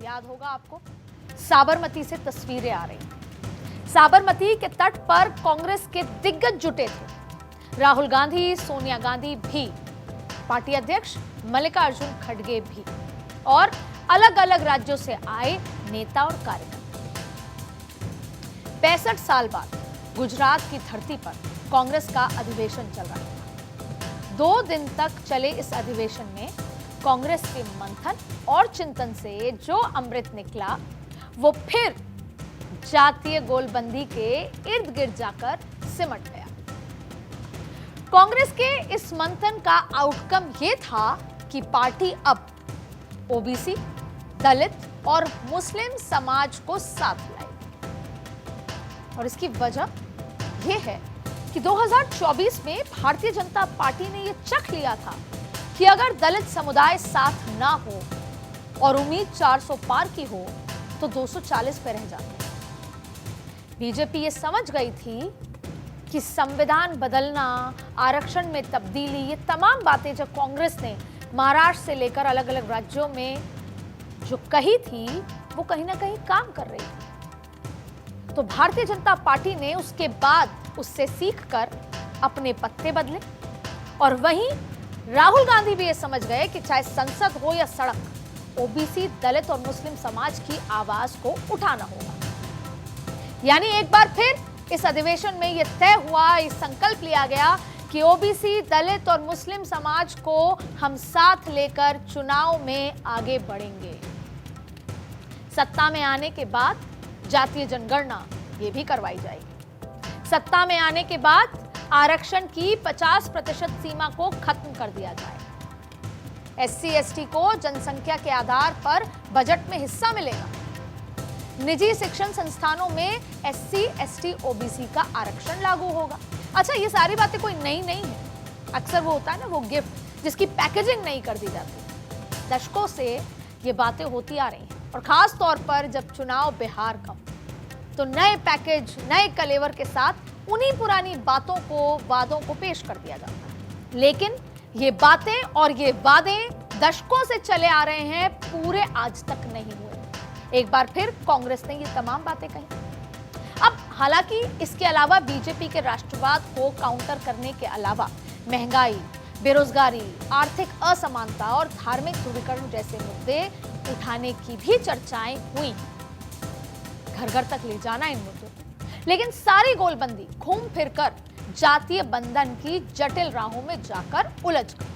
याद होगा आपको, साबरमती से तस्वीरें आ रही। साबरमती के तट पर कांग्रेस के दिग्गज जुटे थे। राहुल गांधी, सोनिया गांधी भी, पार्टी अध्यक्ष मल्लिकार्जुन खड़गे भी, और अलग अलग राज्यों से आए नेता और कार्यकर्ता। 65 साल बाद गुजरात की धरती पर कांग्रेस का अधिवेशन चल रहा था। 2 दिन तक चले इस अधिवेशन में कांग्रेस के मंथन और चिंतन से जो अमृत निकला, वो फिर जातीय गोलबंदी के इर्द गिर्द जाकर सिमट गया। कांग्रेस के इस मंथन का आउटकम ये था कि पार्टी अब ओबीसी, दलित और मुस्लिम समाज को साथ लाएगी। और इसकी वजह यह है कि 2024 में भारतीय जनता पार्टी ने यह चख लिया था कि अगर दलित समुदाय साथ ना हो और उम्मीद 400 पार की हो तो 240 पे रह जाते। बीजेपी ये समझ गई थी कि संविधान बदलना, आरक्षण में तब्दीली, ये तमाम बातें जब कांग्रेस ने महाराष्ट्र से लेकर अलग अलग राज्यों में जो कही थी, वो कहीं ना कहीं काम कर रही थी। तो भारतीय जनता पार्टी ने उसके बाद उससे सीखकर अपने पत्ते बदले। और वहीं राहुल गांधी भी ये समझ गए कि चाहे संसद हो या सड़क, ओबीसी, दलित और मुस्लिम समाज की आवाज को उठाना होगा। यानी एक बार फिर इस अधिवेशन में यह तय हुआ, इस संकल्प लिया गया कि ओबीसी, दलित और मुस्लिम समाज को हम साथ लेकर चुनाव में आगे बढ़ेंगे। सत्ता में आने के बाद जातीय जनगणना ये भी करवाई जाएगी। सत्ता में आने के बाद आरक्षण की 50% सीमा को खत्म कर दिया जाए। एससी एसटी को जनसंख्या के आधार पर बजट में हिस्सा मिलेगा। निजी शिक्षण संस्थानों में एससी एसटी ओबीसी का आरक्षण लागू होगा। अच्छा, ये सारी बातें कोई नई नहीं है। अक्सर वो होता है ना, वो गिफ्ट जिसकी पैकेजिंग नहीं कर दी जाती। दशकों से ये बातें होती आ रही हैं, और खास तौर पर जब चुनाव बिहार का, तो नए पैकेज, नए कलेवर के साथ उन्हीं पुरानी बातों को, वादों को पेश कर दिया जाता है। लेकिन ये बातें और ये वादे दशकों से चले आ रहे हैं, पूरे आज तक नहीं हुए। एक बार फिर कांग्रेस ने ये तमाम बातें कही। अब हालांकि इसके अलावा बीजेपी के राष्ट्रवाद को काउंटर करने के अलावा महंगाई, बेरोजगारी, आर्थिक असमानता और धार्मिक ध्रुवीकरण जैसे मुद्दे उठाने की भी चर्चाएं हुई। घर घर तक ले जाना इन मुद्दों को। लेकिन सारी गोलबंदी घूम फिरकर जातीय बंधन की जटिल राहों में जाकर उलझ गई।